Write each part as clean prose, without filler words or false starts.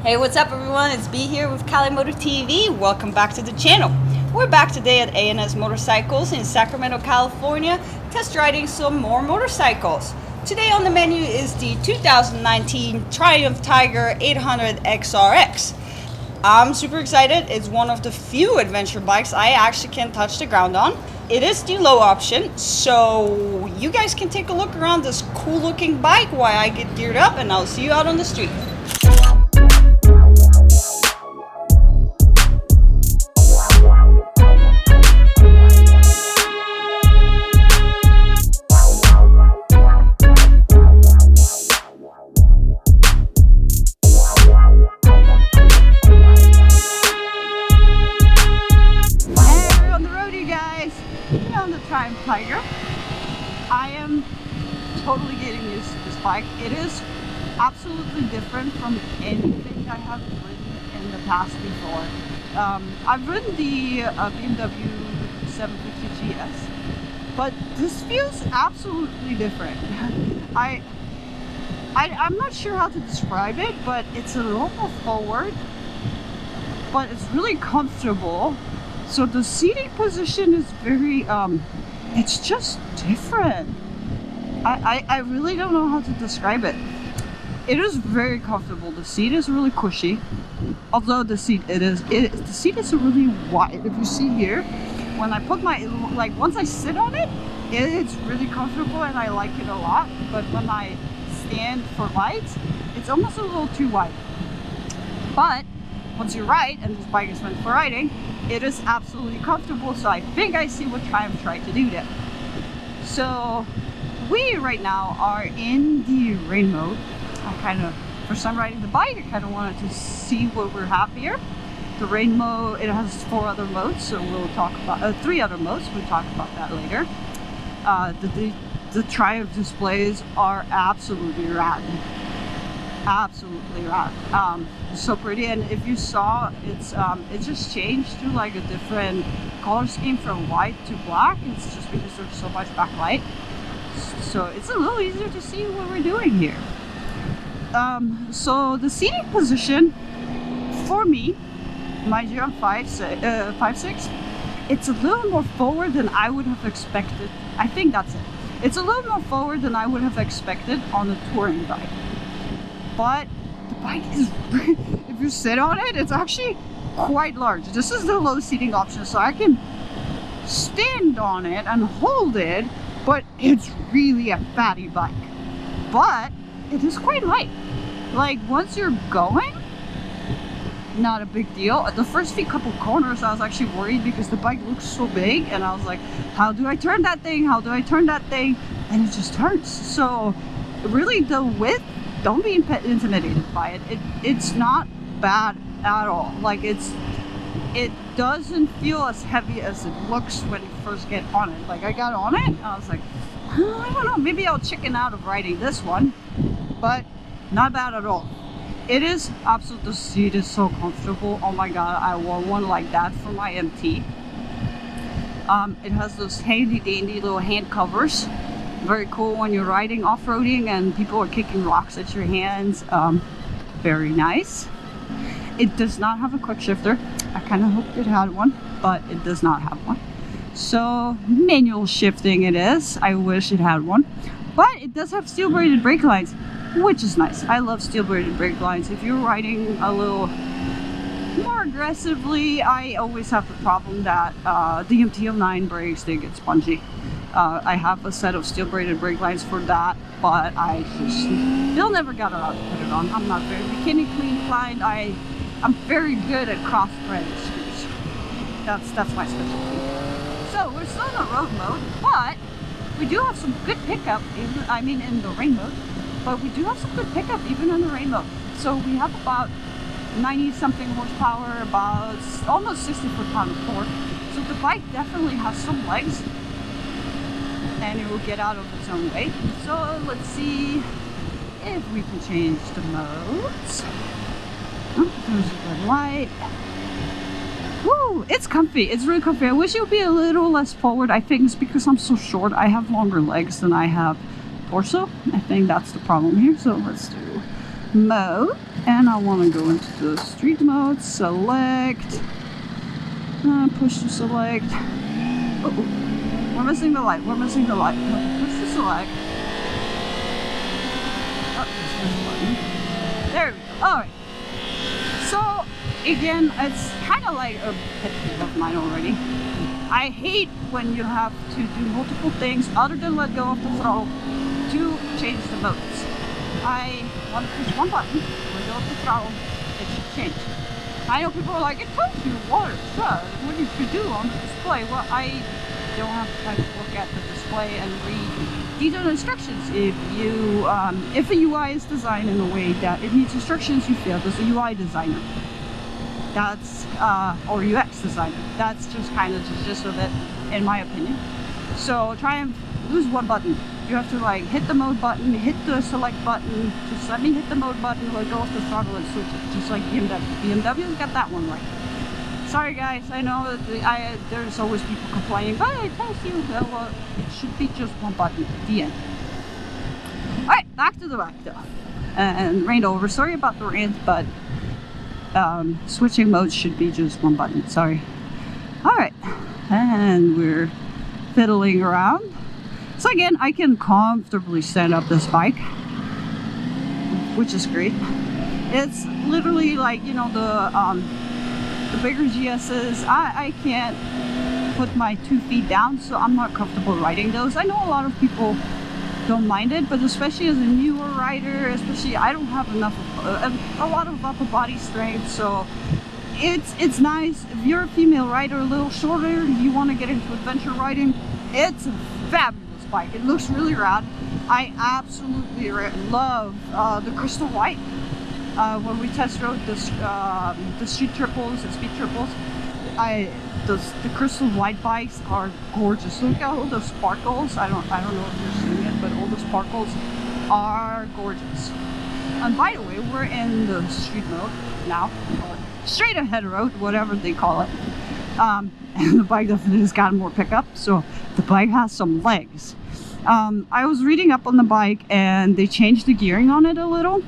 Hey, what's up everyone? It's B here with Cali Motor TV. Welcome back to the channel. We're back today at A&S Motorcycles in Sacramento, California, test riding some more motorcycles. Today on the menu is the 2019 Triumph Tiger 800 XRx. I'm super excited. It's one of the few adventure bikes I actually can touch the ground on. It is the low option, so you guys can take a look around this cool looking bike while I get geared up, and I'll see you out on the street. Triumph Tiger. I am totally getting used to this bike. It is absolutely different from anything I have ridden in the past before. I've ridden the BMW 750 GS, but this feels absolutely different. I'm not sure how to describe it, but it's a little more forward, but it's really comfortable. So the seating position is very, it's just different. I really don't know how to describe it. It is very comfortable. The seat is really cushy. Although the seat the seat is really wide. If you see here, when I put my, once I sit on it, it's really comfortable and I like it a lot. But when I stand for lights, it's almost a little too wide. But once you ride, and this bike is meant for riding, it is absolutely comfortable, so I think I see what Triumph tried to do there. So we right now are in the rain mode. First time riding the bike, I kind of wanted to see what we have here. The rain mode, it has 4 other modes, so we'll talk about 3 other modes. We'll talk about that later. The Triumph displays are absolutely rad. Absolutely rad. So pretty, and if you saw, it just changed to like a different color scheme from white to black. It's just because there's so much backlight, so it's a little easier to see what we're doing here. So the seating position for me, mind you, I'm 5'6", it's a little more forward than I would have expected. I think that's it. It's a little more forward than I would have expected on a touring bike. But the bike is, if you sit on it, it's actually quite large. This is the low seating option, so I can stand on it and hold it, but it's really a fatty bike. But it is quite light. Like, once you're going, not a big deal. The first few couple corners, I was actually worried because the bike looks so big, and I was like, how do I turn that thing? How do I turn that thing? And it just turns. So really, the width, don't be intimidated by it. It's not bad at all. Like, it doesn't feel as heavy as it looks when you first get on it. Like, I got on it and I was like, I don't know, maybe I'll chicken out of riding this one, but not bad at all. It is absolutely, the seat is so comfortable. Oh my god, I want one like that for my MT. It has those handy dandy little hand covers. Very cool when you're riding off-roading and people are kicking rocks at your hands. Very nice. It does not have a quick shifter. I kind of hoped it had one, but it does not have one. So manual shifting it is. I wish it had one, but it does have steel braided brake lines, which is nice. I love steel braided brake lines. If you're riding a little more aggressively, I always have the problem that the MT-09 brakes, they get spongy. I have a set of steel braided brake lines for that, but they'll never get around to put it on. I'm not very mechanically inclined. I'm very good at cross-threaded screws. That's my specialty. So we're still in the road mode, but we do have some good pickup, in the rain mode, but we do have some good pickup even in the rain mode. So we have about 90 something horsepower, about almost 60 foot-pound of torque. So the bike definitely has some legs, and it will get out of its own way. So let's see if we can change the modes. Oh, there's a red light. Woo! It's comfy. It's really comfy. I wish it would be a little less forward. I think it's because I'm so short. I have longer legs than I have torso. I think that's the problem here. So let's do mode, and I want to go into the street mode, select, push to select. Oh, we're missing the light, we're missing the light. Push to select. Oh, there we go. Alright. So, again, it's kind of like a pet peeve of mine already. I hate when you have to do multiple things other than let go of the throttle to change the modes. I want to push one button, let go of the throttle, it should change. I know people are like, it tells you what you should do on the display. Well, I don't have time to look at the display and read detailed instructions. If a UI is designed in a way that it needs instructions, you failed as a UI designer. That's or UX designer. That's just kind of the gist of it, in my opinion. So try and lose one button. You have to like hit the mode button, hit the select button, just let me hit the mode button, let go of the throttle and switch it, just like BMW. BMW's got that one right. Sorry guys, I know that there's always people complaining, but it tells you, well, it should be just one button at the end. Alright, back to the bike though. And rained over, sorry about the rant, but switching modes should be just one button, sorry. Alright, and we're fiddling around. So again, I can comfortably stand up this bike, which is great. It's literally like, you know, the bigger GS's, I can't put my 2 feet down, so I'm not comfortable riding those. I know a lot of people don't mind it, but especially as a newer rider, especially I don't have enough of, a lot of upper body strength, so it's nice. If you're a female rider, a little shorter, you want to get into adventure riding, it's a fabulous bike. It looks really rad. I absolutely love the crystal white. When we test rode the street triples and speed triples, the crystal white bikes are gorgeous. Look at all the sparkles. I don't know if you're seeing it, but all the sparkles are gorgeous. And by the way, we're in the street mode now, straight ahead road, whatever they call it. And the bike definitely has got more pickup, so the bike has some legs. I was reading up on the bike and they changed the gearing on it a little,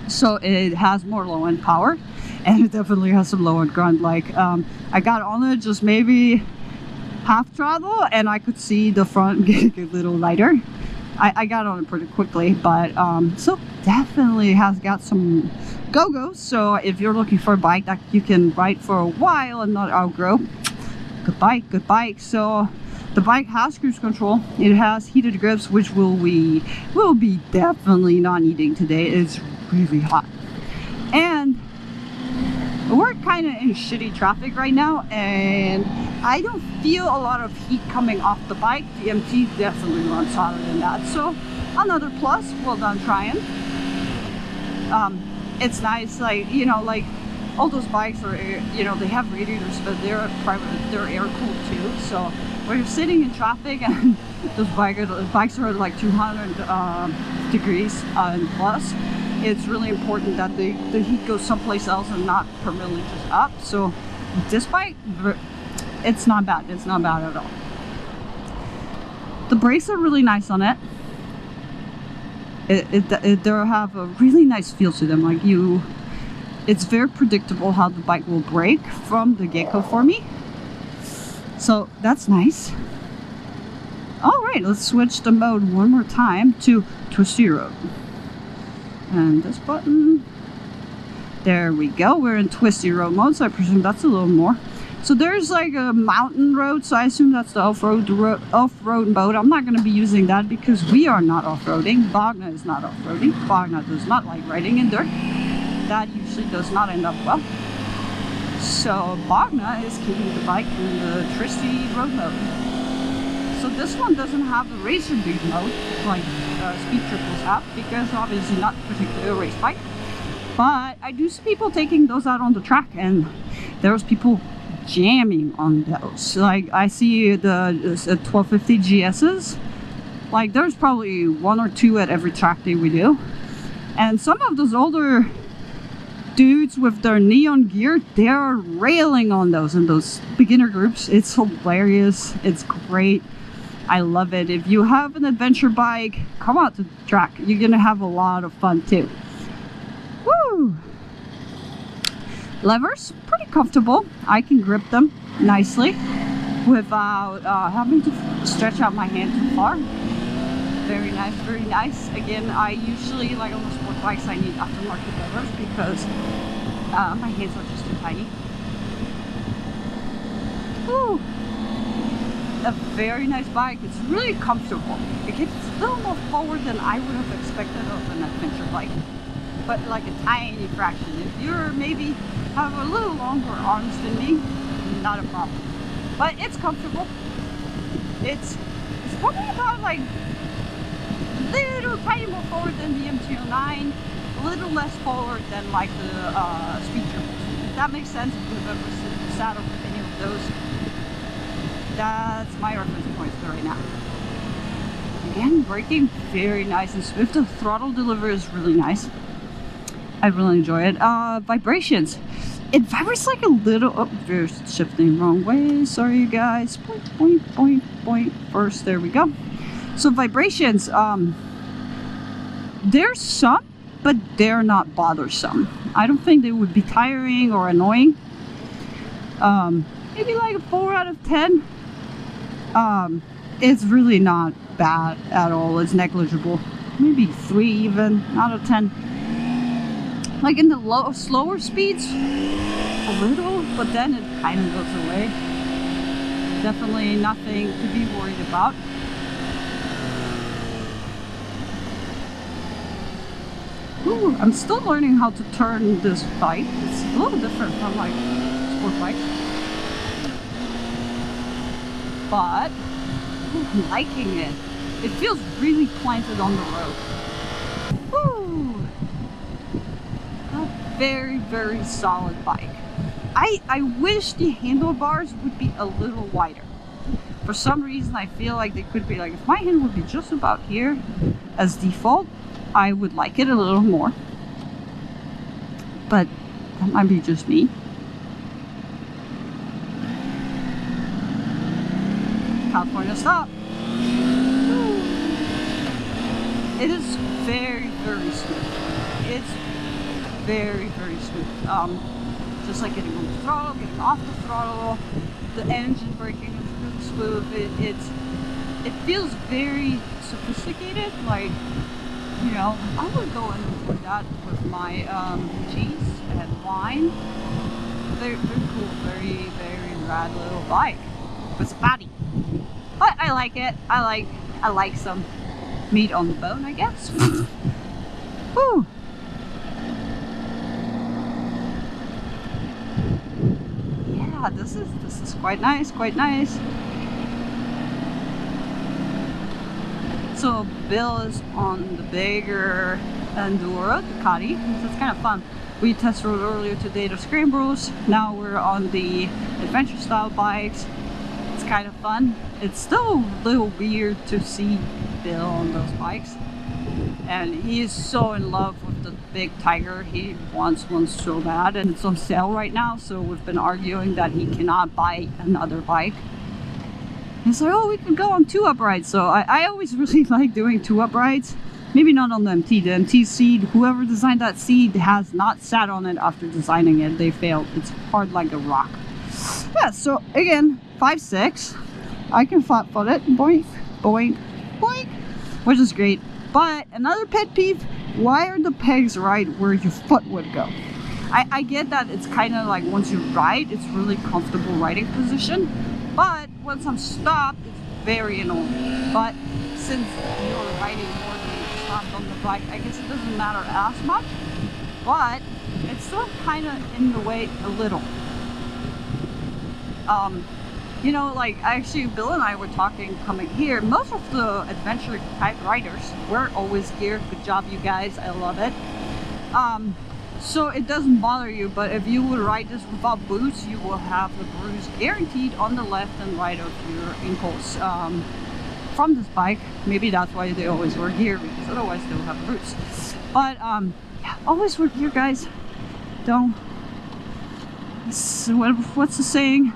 so it has more low end power, and it definitely has some low end grunt. Like I got on it just maybe half throttle and I could see the front getting a little lighter. I got on it pretty quickly, but so definitely has got some go-go's. So if you're looking for a bike that you can ride for a while and not outgrow, good bike. So the bike has cruise control. It has heated grips, which will be definitely not needing today. It's really hot, and we're kind of in shitty traffic right now, and I don't feel a lot of heat coming off the bike. The MT definitely runs hotter than that, so another plus. Well done trying. It's nice, like, you know, like all those bikes are, you know, they have radiators, but they're air cooled too. So when you're sitting in traffic and those bikes are at like 200 degrees and plus, it's really important that the heat goes someplace else and not permanently just up. So this bike, it's not bad. It's not bad at all. The brakes are really nice on it. They have a really nice feel to them. Like it's very predictable how the bike will brake from the get-go for me. So that's nice. All right, let's switch the mode one more time to twisty road. And this button, there we go. We're in twisty road mode, so I presume that's a little more. So there's like a mountain road, so I assume that's the off-road mode. I'm not going to be using that because we are not off-roading. Wagner is not off-roading. Wagner does not like riding in dirt. That usually does not end up well. So Wagner is keeping the bike in the twisty road mode. So this one doesn't have the racer dude mode like speed triples have, because obviously not particularly a race bike. But I do see people taking those out on the track, and there's people jamming on those. Like I see the 1250 GS's, like there's probably 1 or 2 at every track day we do. And some of those older dudes with their neon gear, they're railing on those in those beginner groups. It's hilarious. It's great. I love it. If you have an adventure bike, come out to the track. You're gonna have a lot of fun too. Levers, pretty comfortable. I can grip them nicely without having to stretch out my hand too far. Very nice, very nice. Again, I usually, like on the sport bikes, I need aftermarket levers because my hands are just too tiny. Woo! A very nice bike. It's really comfortable. It gets a little more forward than I would have expected of an adventure bike, but like a tiny fraction. If you're maybe have a little longer arms than me, not a problem. But it's comfortable. It's probably about like a little tiny more forward than the MT-09, a little less forward than like the Speed Triple. If that makes sense, if you've ever sat on any of those, that's my reference point right now. Again, braking very nice and swift. The throttle delivery is really nice. I really enjoy it. Vibrations. It vibrates like a little. Oh, we're shifting wrong way. Sorry, you guys. Point, point, point, point. First, there we go. So vibrations. There's some, but they're not bothersome. I don't think they would be tiring or annoying. Maybe like a 4 out of 10. It's really not bad at all. It's negligible. Maybe 3 even out of 10. Like in the slower speeds, a little, but then it kind of goes away. Definitely nothing to be worried about. Ooh, I'm still learning how to turn this bike. It's a little different from like sport bikes, but I'm liking it. It feels really planted on the road. Woo! A very, very solid bike. I wish the handlebars would be a little wider. For some reason, I feel like they could be like, if my hand would be just about here as default, I would like it a little more. But that might be just me. California stop. Woo. It is very, very smooth. It's very, very smooth. Just like getting on the throttle, getting off the throttle, the engine braking is really smooth. It feels very sophisticated. Like, you know, I would go and enjoy that with my cheese and wine. Very, very cool, very, very rad little bike. It's a fatty, but I like it. I like some meat on the bone, I guess. Woo! Yeah, this is quite nice, quite nice. So Bill is on the bigger Enduro Ducati. So it's kind of fun. We test rode earlier today the Scrambles. Now we're on the adventure style bikes. It's kind of fun. It's still a little weird to see Bill on those bikes. And he is so in love with the big Tiger. He wants one so bad, and it's on sale right now. So we've been arguing that he cannot buy another bike. He's like, oh, we could go on 2-up rides. So I always really like doing 2-up rides. Maybe not on the MT. The MT seat, whoever designed that seat has not sat on it after designing it. They failed. It's hard like a rock. Yeah, so again, 5'6". I can flat foot it. Boink, boink, boink. Which is great. But another pet peeve, why are the pegs right where your foot would go? I get that it's kind of like once you ride, it's really comfortable riding position. But once I'm stopped, it's very annoying. But since you're riding more than you're stopped on the bike, I guess it doesn't matter as much. But it's still kind of in the way a little. You know, like actually Bill and I were talking coming here. Most of the adventure type riders were always geared. Good job, you guys. I love it. So it doesn't bother you, but if you would ride this without boots, you will have the bruise guaranteed on the left and right of your ankles from this bike. Maybe that's why they always wear gear, because otherwise they'll have boots. But yeah, always wear gear, guys. Don't. What's the saying?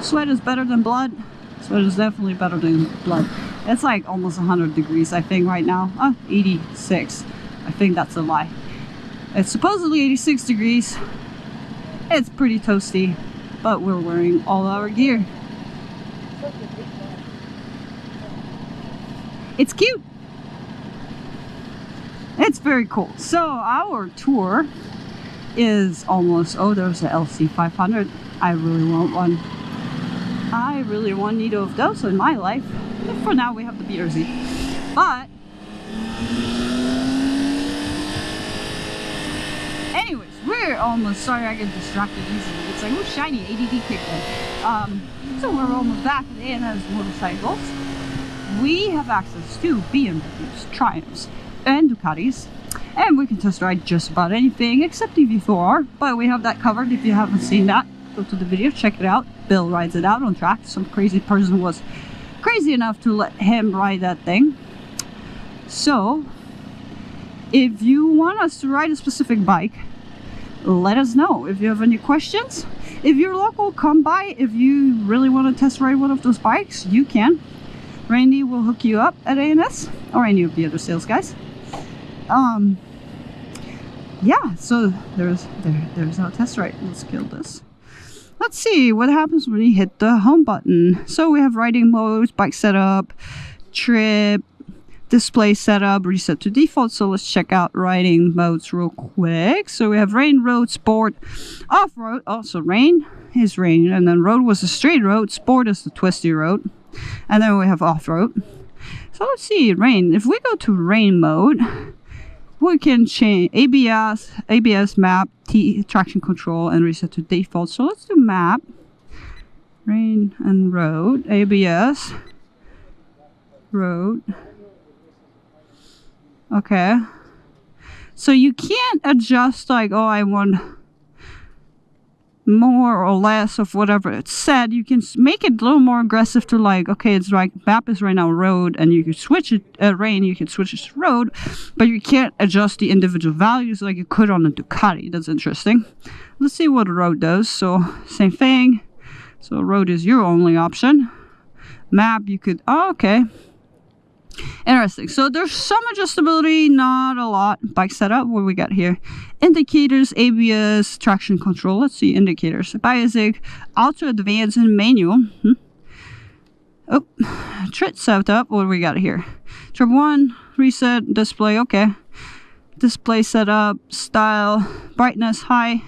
Sweat is better than blood. Sweat is definitely better than blood. It's like almost 100 degrees, I think, right now. 86. I think that's a lie. It's supposedly 86 degrees. It's pretty toasty, but we're wearing all our gear. It's cute. It's very cool. So our tour is almost, oh, there's an LC 500. I really want one. I really want neither of those in my life. But for now we have the BRZ. But anyways, we're almost, sorry I get distracted easily. It's like, oh, shiny, ADD kicked in. So we're almost back at A&S Motorcycles. We have access to BMWs, Triumphs, and Ducatis. And we can test ride just about anything except the V4R. But we have that covered. If you haven't seen that, go to the video, check it out. Bill rides it out on track. Some crazy person was crazy enough to let him ride that thing. So if you want us to ride a specific bike, let us know. If you have any questions, if you're local, come by. If you really want to test ride one of those bikes, you can. Randy will hook you up at A&S or any of the other sales guys. Yeah, so there's our test ride. Let's kill this. Let's see what happens when you hit the home button. So we have riding modes, bike setup, trip, display setup, reset to default. So let's check out riding modes real quick. So we have rain, road, sport, off-road. Also rain is rain, and then road was the straight road, sport is the twisty road, and then we have off-road. So let's see, rain. If we go to rain mode, we can change ABS, map, traction control, and reset to default. So let's do map, rain and road, ABS, road. Okay. So you can't adjust like, oh, I want more or less of whatever it's said. You can make it a little more aggressive to like, okay, it's like map is right now road, and you can switch it rain, you can switch it to road, but you can't adjust the individual values like you could on a Ducati. That's interesting. Let's see what road does. So same thing. So road is your only option. Map, you could, oh, okay, interesting. So there's some adjustability, not a lot. Bike setup, what we got here? Indicators, ABS, traction control. Let's see, indicators. Basic, ultra advanced, and manual. Oh, trip setup, what do we got here? Trip 1, reset, display, okay. Display setup, style, brightness, high.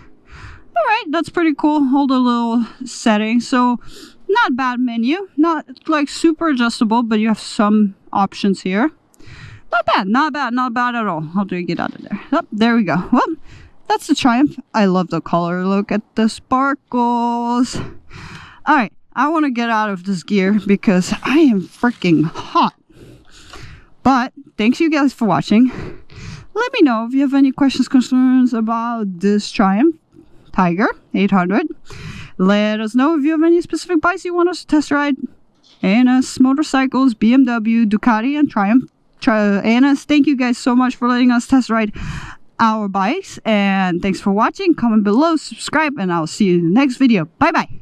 Alright, that's pretty cool. Hold a little setting. So not bad menu, not like super adjustable, but you have some options here. Not bad, not bad, not bad at all. How do we get out of there? Oh, there we go. Well, that's the Triumph. I love the color. Look at the sparkles. All right, I want to get out of this gear because I am freaking hot. But thanks you guys for watching. Let me know if you have any questions, concerns about this Triumph Tiger 800. Let us know if you have any specific bikes you want us to test ride. A&S Motorcycles, BMW, Ducati, and Triumph. A&S, thank you guys so much for letting us test ride our bikes. And thanks for watching. Comment below, subscribe, and I'll see you in the next video. Bye-bye.